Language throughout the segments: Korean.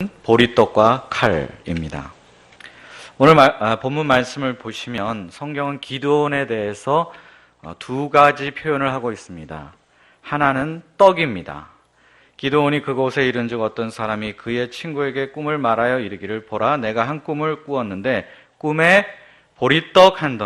보리떡과 칼입니다. 오늘 본문 말씀을 보시면 성경은 기드온에 대해서 두 가지 표현을 하고 있습니다. 하나는 떡입니다. 기드온이 그곳에 이른즉 어떤 사람이 그의 친구에게 꿈을 말하여 이르기를 보라 내가 한 꿈을 꾸었는데 꿈에 보리떡 한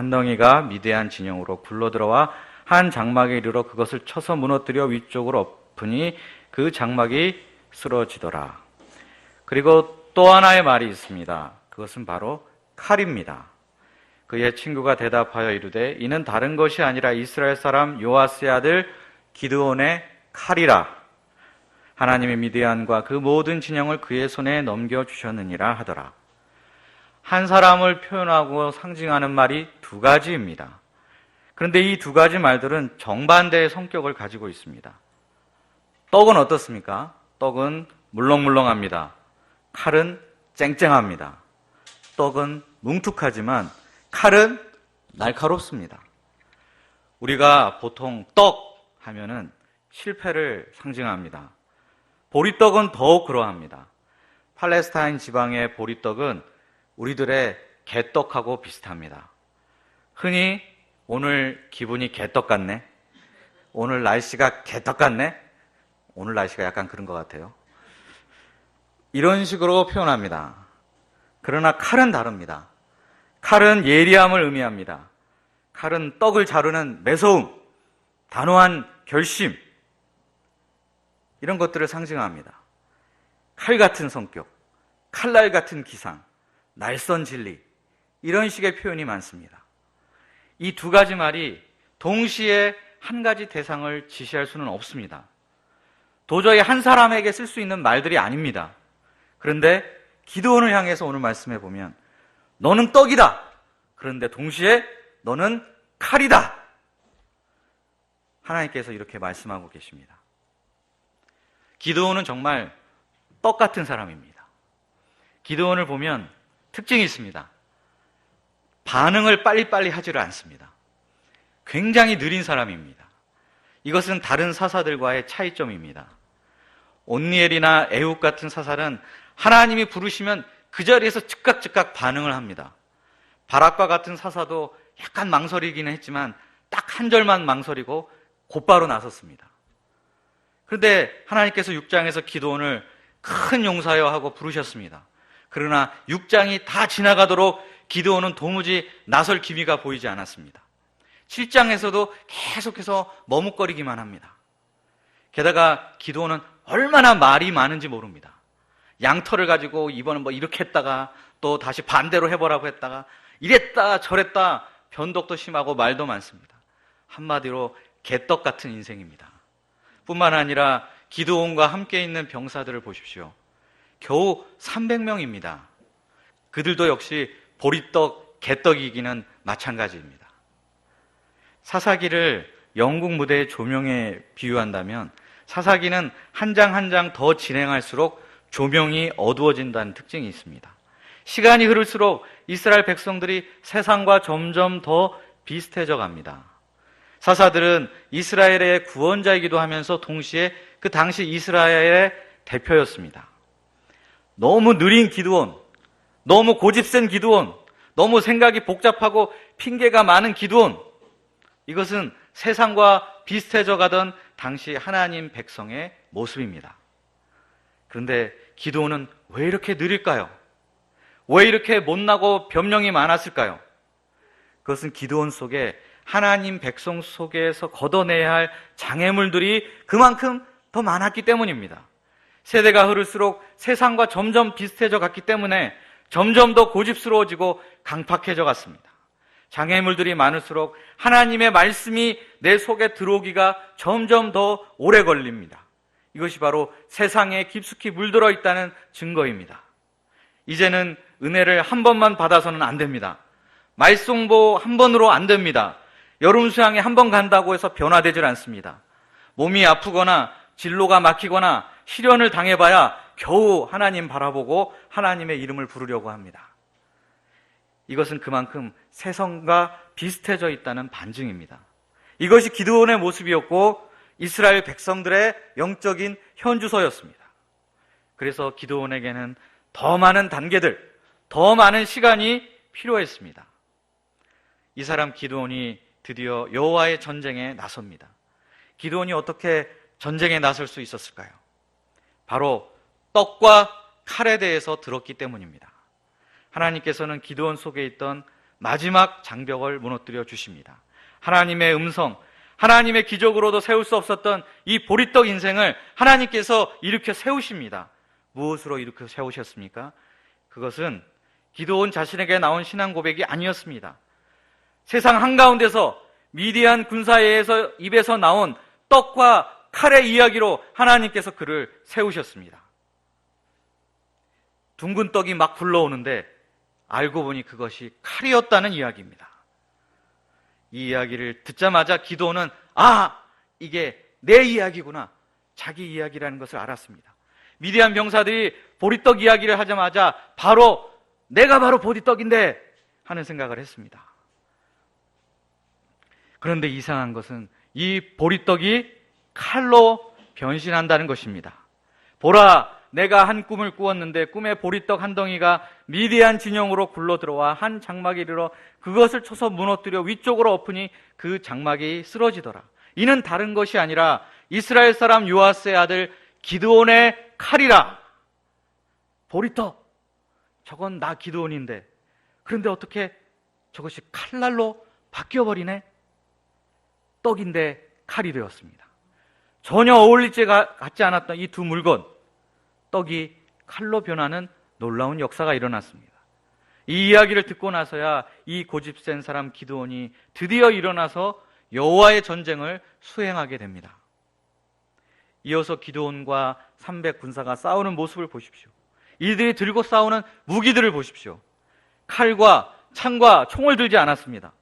덩이가 미디안 진영으로 굴러들어와 한 장막에 이르러 그것을 쳐서 무너뜨려 위쪽으로 엎으니 그 장막이 쓰러지더라. 그리고 또 하나의 말이 있습니다. 그것은 바로 칼입니다. 그의 친구가 대답하여 이르되 이는 다른 것이 아니라 이스라엘 사람 요아스의 아들 기드온의 칼이라. 하나님의 미디안과 그 모든 진영을 그의 손에 넘겨주셨느니라 하더라. 한 사람을 표현하고 상징하는 말이 두 가지입니다. 그런데 이 두 가지 말들은 정반대의 성격을 가지고 있습니다. 떡은 어떻습니까? 떡은 물렁물렁합니다. 칼은 쨍쨍합니다. 떡은 뭉툭하지만 칼은 날카롭습니다. 우리가 보통 떡 하면은 실패를 상징합니다. 보리떡은 더욱 그러합니다. 팔레스타인 지방의 보리떡은 우리들의 개떡하고 비슷합니다. 흔히 오늘 기분이 개떡 같네? 오늘 날씨가 개떡 같네? 오늘 날씨가 약간 그런 것 같아요. 이런 식으로 표현합니다. 그러나 칼은 다릅니다. 칼은 예리함을 의미합니다. 칼은 떡을 자르는 매서움, 단호한 결심, 이런 것들을 상징합니다. 칼 같은 성격, 칼날 같은 기상, 날선 진리, 이런 식의 표현이 많습니다. 이 두 가지 말이 동시에 한 가지 대상을 지시할 수는 없습니다. 도저히 한 사람에게 쓸 수 있는 말들이 아닙니다. 그런데 기드온을 향해서 오늘 말씀해 보면 너는 떡이다. 그런데 동시에 너는 칼이다. 하나님께서 이렇게 말씀하고 계십니다. 기드온은 정말 떡 같은 사람입니다. 기드온을 보면 특징이 있습니다. 반응을 빨리빨리 하지를 않습니다. 굉장히 느린 사람입니다. 이것은 다른 사사들과의 차이점입니다. 온니엘이나 에훗 같은 사사는 하나님이 부르시면 그 자리에서 즉각 반응을 합니다. 바락과 같은 사사도 약간 망설이기는 했지만 딱 한 절만 망설이고 곧바로 나섰습니다. 그런데 하나님께서 6장에서 기드온을 큰 용사여 하고 부르셨습니다. 그러나 6장이 다 지나가도록 기드온은 도무지 나설 기미가 보이지 않았습니다. 7장에서도 계속해서 머뭇거리기만 합니다. 게다가 기드온은 얼마나 말이 많은지 모릅니다. 양털을 가지고 이번엔 이렇게 했다가 또 다시 반대로 해보라고 했다가 이랬다 저랬다 변덕도 심하고 말도 많습니다. 한마디로 개떡 같은 인생입니다. 뿐만 아니라 기드온과 함께 있는 병사들을 보십시오. 겨우 300명입니다. 그들도 역시 보리떡, 개떡이기는 마찬가지입니다. 사사기를 영국 무대의 조명에 비유한다면 사사기는 한 장 한 장 더 진행할수록 조명이 어두워진다는 특징이 있습니다. 시간이 흐를수록 이스라엘 백성들이 세상과 점점 더 비슷해져 갑니다. 사사들은 이스라엘의 구원자이기도 하면서 동시에 그 당시 이스라엘의 대표였습니다. 너무 느린 기드온, 너무 고집센 기드온, 너무 생각이 복잡하고 핑계가 많은 기드온, 이것은 세상과 비슷해져 가던 당시 하나님 백성의 모습입니다. 그런데 기드온은 왜 이렇게 느릴까요? 왜 이렇게 못나고 변명이 많았을까요? 그것은 기드온 속에 하나님 백성 속에서 걷어내야 할 장애물들이 그만큼 더 많았기 때문입니다. 세대가 흐를수록 세상과 점점 비슷해져 갔기 때문에 점점 더 고집스러워지고 강팍해져 갔습니다. 장애물들이 많을수록 하나님의 말씀이 내 속에 들어오기가 점점 더 오래 걸립니다. 이것이 바로 세상에 깊숙이 물들어 있다는 증거입니다. 이제는 은혜를 한 번만 받아서는 안 됩니다. 말씀보 한 번으로 안 됩니다. 여름 수양에 한 번 간다고 해서 변화되질 않습니다. 몸이 아프거나 진로가 막히거나 시련을 당해봐야 겨우 하나님 바라보고 하나님의 이름을 부르려고 합니다. 이것은 그만큼 세상과 비슷해져 있다는 반증입니다. 이것이 기드온의 모습이었고 이스라엘 백성들의 영적인 현주소였습니다. 그래서 기드온에게는 더 많은 단계들, 더 많은 시간이 필요했습니다. 이 사람 기드온이 드디어 여호와의 전쟁에 나섭니다. 기드온이 어떻게 전쟁에 나설 수 있었을까요? 바로 떡과 칼에 대해서 들었기 때문입니다. 하나님께서는 기드온 속에 있던 마지막 장벽을 무너뜨려 주십니다. 하나님의 음성, 하나님의 기적으로도 세울 수 없었던 이 보리떡 인생을 하나님께서 일으켜 세우십니다. 무엇으로 일으켜 세우셨습니까? 그것은 기드온 자신에게 나온 신앙 고백이 아니었습니다. 세상 한가운데서 미디안 군사의 입에서 나온 떡과 칼의 이야기로 하나님께서 그를 세우셨습니다. 둥근 떡이 막 굴러오는데 알고 보니 그것이 칼이었다는 이야기입니다. 이 이야기를 듣자마자 기드온은 이게 내 이야기구나, 자기 이야기라는 것을 알았습니다. 미디안 병사들이 보리떡 이야기를 하자마자 내가 바로 보리떡인데 하는 생각을 했습니다. 그런데 이상한 것은 이 보리떡이 칼로 변신한다는 것입니다. 보라, 내가 한 꿈을 꾸었는데 꿈에 보리떡 한 덩이가 미디안 진영으로 굴러 들어와 한 장막에 이르러 그것을 쳐서 무너뜨려 위쪽으로 엎으니 그 장막이 쓰러지더라. 이는 다른 것이 아니라 이스라엘 사람 요아스의 아들 기드온의 칼이라. 보리떡, 저건 나 기드온인데, 그런데 어떻게 저것이 칼날로 바뀌어버리네? 떡인데 칼이 되었습니다. 전혀 어울리지 같지 않았던 이 두 물건, 떡이 칼로 변하는 놀라운 역사가 일어났습니다. 이 이야기를 듣고 나서야 이 고집센 사람 기드온이 드디어 일어나서 여호와의 전쟁을 수행하게 됩니다. 이어서 기드온과 300 군사가 싸우는 모습을 보십시오. 이들이 들고 싸우는 무기들을 보십시오. 칼과 창과 총을 들지 않았습니다.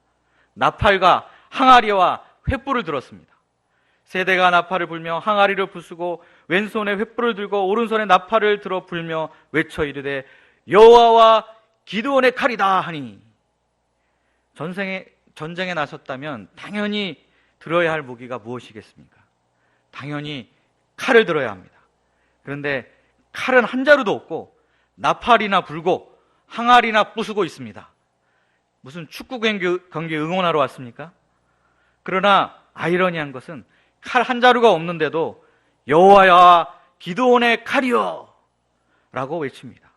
나팔과 항아리와 횃불을 들었습니다. 세대가 나팔을 불며 항아리를 부수고 왼손에 횃불을 들고 오른손에 나팔을 들어 불며 외쳐 이르되 여호와와 기드온의 칼이다 하니, 전쟁에 나섰다면 당연히 들어야 할 무기가 무엇이겠습니까? 당연히 칼을 들어야 합니다. 그런데 칼은 한 자루도 없고 나팔이나 불고 항아리나 부수고 있습니다. 무슨 축구 경기 응원하러 왔습니까? 그러나 아이러니한 것은 칼 한 자루가 없는데도 여호와야 기드온의 칼이여 라고 외칩니다.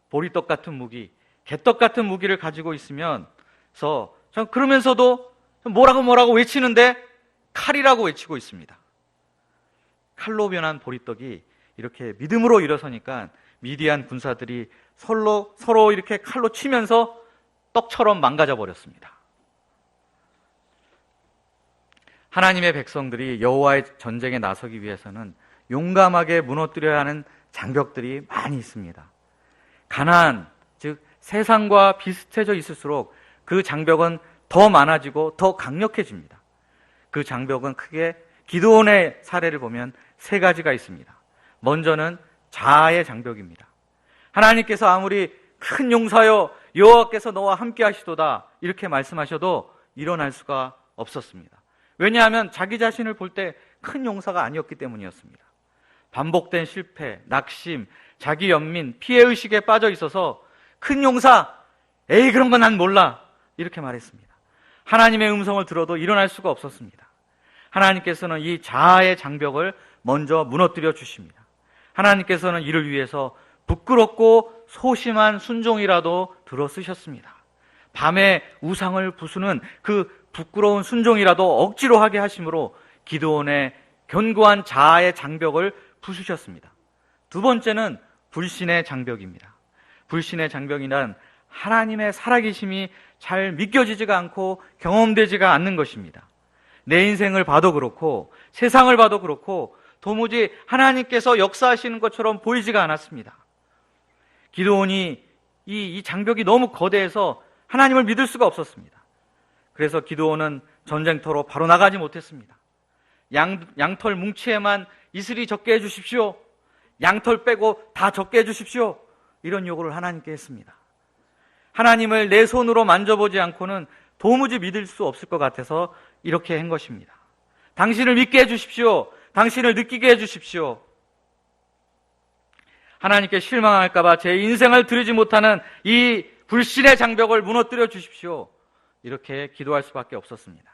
보리떡 같은 무기, 개떡 같은 무기를 가지고 있으면서 그러면서도 뭐라고 외치는데 칼이라고 외치고 있습니다. 칼로 변한 보리떡이 이렇게 믿음으로 일어서니까 미디안 군사들이 서로 이렇게 칼로 치면서 떡처럼 망가져 버렸습니다. 하나님의 백성들이 여호와의 전쟁에 나서기 위해서는 용감하게 무너뜨려야 하는 장벽들이 많이 있습니다. 가나안, 즉 세상과 비슷해져 있을수록 그 장벽은 더 많아지고 더 강력해집니다. 그 장벽은 크게 기드온의 사례를 보면 세 가지가 있습니다. 먼저는 자아의 장벽입니다. 하나님께서 아무리 큰 용사여 여호와께서 너와 함께 하시도다 이렇게 말씀하셔도 일어날 수가 없었습니다. 왜냐하면 자기 자신을 볼 때 큰 용사가 아니었기 때문이었습니다. 반복된 실패, 낙심, 자기 연민, 피해의식에 빠져 있어서 큰 용사, 에이 그런 건 난 몰라 이렇게 말했습니다. 하나님의 음성을 들어도 일어날 수가 없었습니다. 하나님께서는 이 자아의 장벽을 먼저 무너뜨려 주십니다. 하나님께서는 이를 위해서 부끄럽고 소심한 순종이라도 들어 쓰셨습니다. 밤에 우상을 부수는 그 부끄러운 순종이라도 억지로 하게 하심으로 기드온의 견고한 자아의 장벽을 부수셨습니다. 두 번째는 불신의 장벽입니다. 불신의 장벽이란 하나님의 살아계심이 잘 믿겨지지가 않고 경험되지가 않는 것입니다. 내 인생을 봐도 그렇고 세상을 봐도 그렇고 도무지 하나님께서 역사하시는 것처럼 보이지가 않았습니다. 기드온이 이 장벽이 너무 거대해서 하나님을 믿을 수가 없었습니다. 그래서 기드온은 전쟁터로 바로 나가지 못했습니다. 양털 뭉치에만 이슬이 적게 해주십시오. 양털 빼고 다 적게 해주십시오. 이런 요구를 하나님께 했습니다. 하나님을 내 손으로 만져보지 않고는 도무지 믿을 수 없을 것 같아서 이렇게 한 것입니다. 당신을 믿게 해주십시오. 당신을 느끼게 해주십시오. 하나님께 실망할까봐 제 인생을 드리지 못하는 이 불신의 장벽을 무너뜨려 주십시오. 이렇게 기도할 수밖에 없었습니다.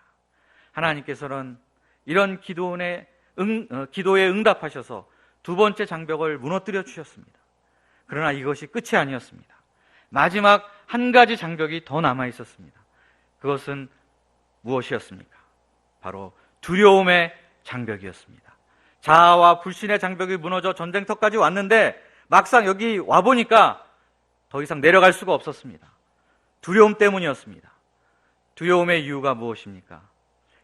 하나님께서는 이런 기도에 응답하셔서 두 번째 장벽을 무너뜨려 주셨습니다. 그러나 이것이 끝이 아니었습니다. 마지막 한 가지 장벽이 더 남아 있었습니다. 그것은 무엇이었습니까? 바로 두려움의 장벽이었습니다. 자아와 불신의 장벽이 무너져 전쟁터까지 왔는데 막상 여기 와보니까 더 이상 내려갈 수가 없었습니다. 두려움 때문이었습니다. 두려움의 이유가 무엇입니까?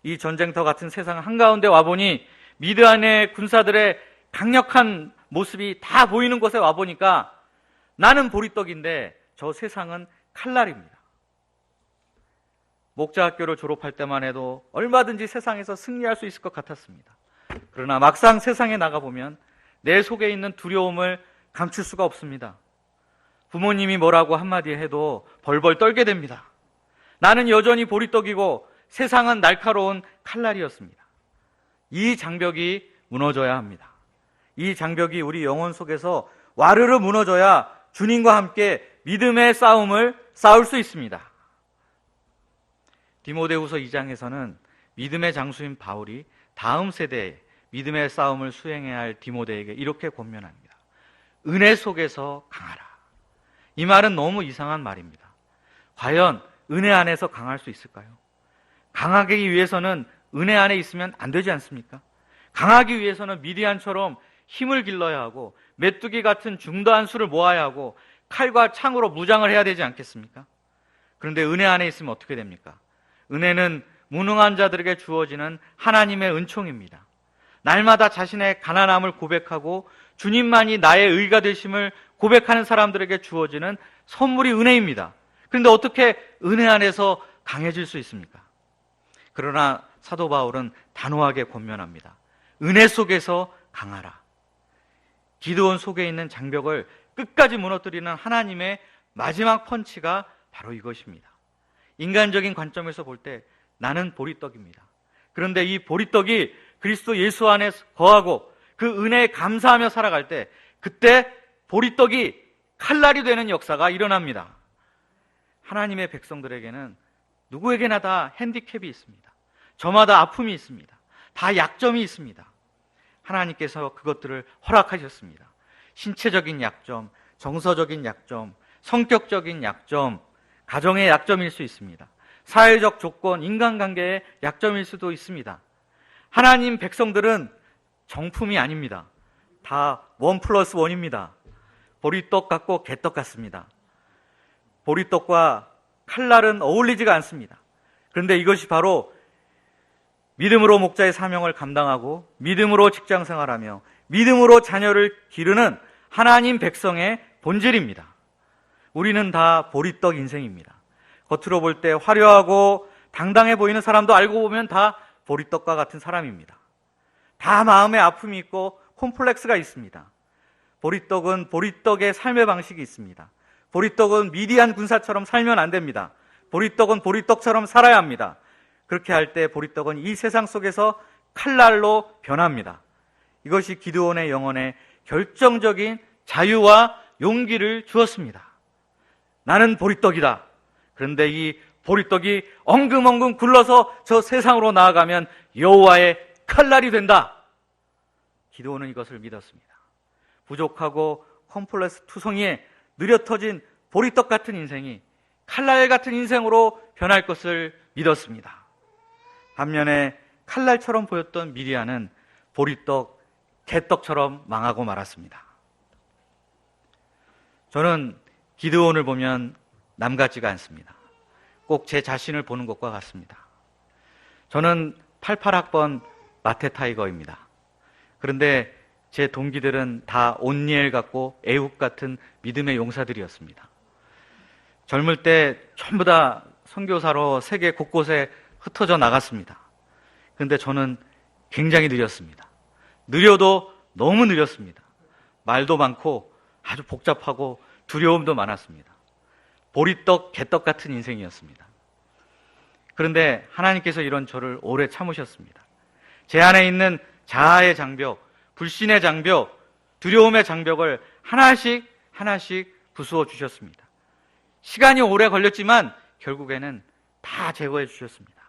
이 전쟁터 같은 세상 한가운데 와보니 미드안의 군사들의 강력한 모습이 다 보이는 곳에 와보니까 나는 보리떡인데 저 세상은 칼날입니다. 목자학교를 졸업할 때만 해도 얼마든지 세상에서 승리할 수 있을 것 같았습니다. 그러나 막상 세상에 나가보면 내 속에 있는 두려움을 감출 수가 없습니다. 부모님이 뭐라고 한마디 해도 벌벌 떨게 됩니다. 나는 여전히 보리떡이고 세상은 날카로운 칼날이었습니다. 이 장벽이 무너져야 합니다. 이 장벽이 우리 영혼 속에서 와르르 무너져야 주님과 함께 믿음의 싸움을 싸울 수 있습니다. 디모데후서 2장에서는 믿음의 장수인 바울이 다음 세대에 믿음의 싸움을 수행해야 할 디모데에게 이렇게 권면합니다. 은혜 속에서 강하라. 이 말은 너무 이상한 말입니다. 과연 은혜 안에서 강할 수 있을까요? 강하기 위해서는 은혜 안에 있으면 안 되지 않습니까? 강하기 위해서는 미디안처럼 힘을 길러야 하고 메뚜기 같은 중도한 수를 모아야 하고 칼과 창으로 무장을 해야 되지 않겠습니까? 그런데 은혜 안에 있으면 어떻게 됩니까? 은혜는 무능한 자들에게 주어지는 하나님의 은총입니다. 날마다 자신의 가난함을 고백하고 주님만이 나의 의가 되심을 고백하는 사람들에게 주어지는 선물이 은혜입니다. 그런데 어떻게 은혜 안에서 강해질 수 있습니까? 그러나 사도 바울은 단호하게 권면합니다. 은혜 속에서 강하라. 기드온 속에 있는 장벽을 끝까지 무너뜨리는 하나님의 마지막 펀치가 바로 이것입니다. 인간적인 관점에서 볼 때 나는 보리떡입니다. 그런데 이 보리떡이 그리스도 예수 안에 거하고 그 은혜에 감사하며 살아갈 때 그때 보리떡이 칼날이 되는 역사가 일어납니다. 하나님의 백성들에게는 누구에게나 다 핸디캡이 있습니다. 저마다 아픔이 있습니다. 다 약점이 있습니다. 하나님께서 그것들을 허락하셨습니다. 신체적인 약점, 정서적인 약점, 성격적인 약점, 가정의 약점일 수 있습니다. 사회적 조건, 인간관계의 약점일 수도 있습니다. 하나님 백성들은 정품이 아닙니다. 다 1+1입니다. 보리떡 같고 개떡 같습니다. 보리떡과 칼날은 어울리지가 않습니다. 그런데 이것이 바로 믿음으로 목자의 사명을 감당하고 믿음으로 직장생활하며 믿음으로 자녀를 기르는 하나님 백성의 본질입니다. 우리는 다 보리떡 인생입니다. 겉으로 볼 때 화려하고 당당해 보이는 사람도 알고 보면 다 보리떡과 같은 사람입니다. 다 마음에 아픔이 있고 콤플렉스가 있습니다. 보리떡은 보리떡의 삶의 방식이 있습니다. 보리떡은 미디안 군사처럼 살면 안 됩니다. 보리떡은 보리떡처럼 살아야 합니다. 그렇게 할 때 보리떡은 이 세상 속에서 칼날로 변합니다. 이것이 기드온의 영혼에 결정적인 자유와 용기를 주었습니다. 나는 보리떡이다. 그런데 이 보리떡이 엉금엉금 굴러서 저 세상으로 나아가면 여호와의 칼날이 된다. 기드온은 이것을 믿었습니다. 부족하고 컴플렉스 투성이에 느려터진 보리떡 같은 인생이 칼날 같은 인생으로 변할 것을 믿었습니다. 반면에 칼날처럼 보였던 미디안은 보리떡, 개떡처럼 망하고 말았습니다. 저는 기드온을 보면 남 같지가 않습니다. 꼭 제 자신을 보는 것과 같습니다. 저는 88학번 마테 타이거입니다. 그런데 제 동기들은 다 온니엘 같고 애욱 같은 믿음의 용사들이었습니다. 젊을 때 전부 다 선교사로 세계 곳곳에 흩어져 나갔습니다. 그런데 저는 굉장히 느렸습니다. 느려도 너무 느렸습니다. 말도 많고 아주 복잡하고 두려움도 많았습니다. 보리떡, 개떡 같은 인생이었습니다. 그런데 하나님께서 이런 저를 오래 참으셨습니다. 제 안에 있는 자아의 장벽, 불신의 장벽, 두려움의 장벽을 하나씩 하나씩 부수어 주셨습니다. 시간이 오래 걸렸지만 결국에는 다 제거해 주셨습니다.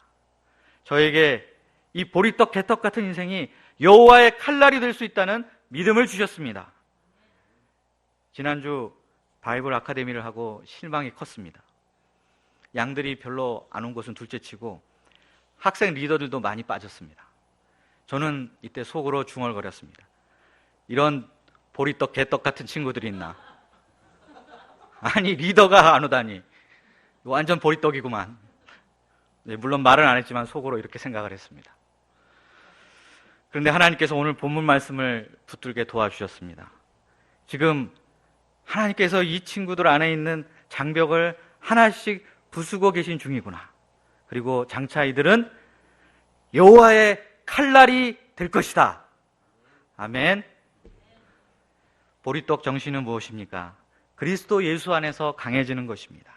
저에게 이 보리떡 개떡 같은 인생이 여호와의 칼날이 될 수 있다는 믿음을 주셨습니다. 지난주 바이블 아카데미를 하고 실망이 컸습니다. 양들이 별로 안 온 것은 둘째치고 학생 리더들도 많이 빠졌습니다. 저는 이때 속으로 중얼거렸습니다. 이런 보리떡 개떡 같은 친구들이 있나? 아니, 리더가 안 오다니 완전 보리떡이구만. 네, 물론 말은 안 했지만 속으로 이렇게 생각을 했습니다. 그런데 하나님께서 오늘 본문 말씀을 붙들게 도와주셨습니다. 지금 하나님께서 이 친구들 안에 있는 장벽을 하나씩 부수고 계신 중이구나. 그리고 장차 이들은 여호와의 칼날이 될 것이다. 아멘. 보리떡 정신은 무엇입니까? 그리스도 예수 안에서 강해지는 것입니다.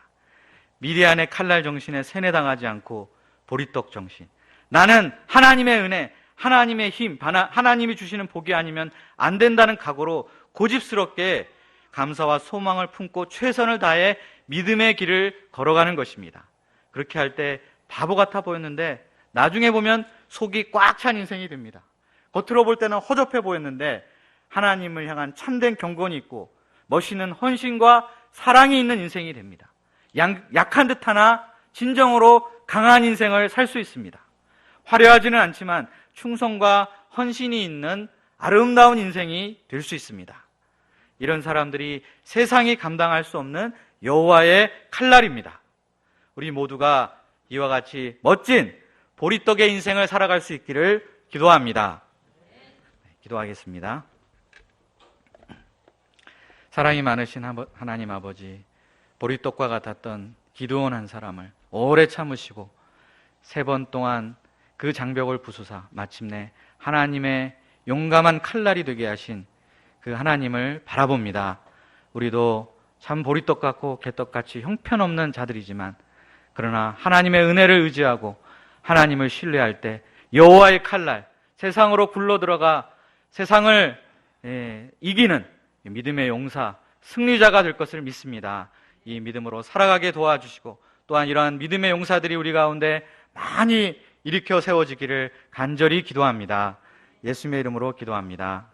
미디안의 칼날 정신에 세뇌당하지 않고 보리떡 정신. 나는 하나님의 은혜, 하나님의 힘, 하나님이 주시는 복이 아니면 안 된다는 각오로 고집스럽게 감사와 소망을 품고 최선을 다해 믿음의 길을 걸어가는 것입니다. 그렇게 할 때 바보 같아 보였는데 나중에 보면 속이 꽉 찬 인생이 됩니다. 겉으로 볼 때는 허접해 보였는데 하나님을 향한 참된 경건이 있고 멋있는 헌신과 사랑이 있는 인생이 됩니다. 약한 듯 하나 진정으로 강한 인생을 살 수 있습니다. 화려하지는 않지만 충성과 헌신이 있는 아름다운 인생이 될 수 있습니다. 이런 사람들이 세상이 감당할 수 없는 여호와의 칼날입니다. 우리 모두가 이와 같이 멋진 보리떡의 인생을 살아갈 수 있기를 기도합니다. 기도하겠습니다. 사랑이 많으신 하나님 아버지, 보리떡과 같았던 기드온 한 사람을 오래 참으시고 3번 동안 그 장벽을 부수사 마침내 하나님의 용감한 칼날이 되게 하신 그 하나님을 바라봅니다. 우리도 참 보리떡 같고 개떡같이 형편없는 자들이지만 그러나 하나님의 은혜를 의지하고 하나님을 신뢰할 때 여호와의 칼날, 세상으로 굴러들어가 세상을 이기는 믿음의 용사, 승리자가 될 것을 믿습니다. 이 믿음으로 살아가게 도와주시고 또한 이러한 믿음의 용사들이 우리 가운데 많이 일으켜 세워지기를 간절히 기도합니다. 예수님의 이름으로 기도합니다.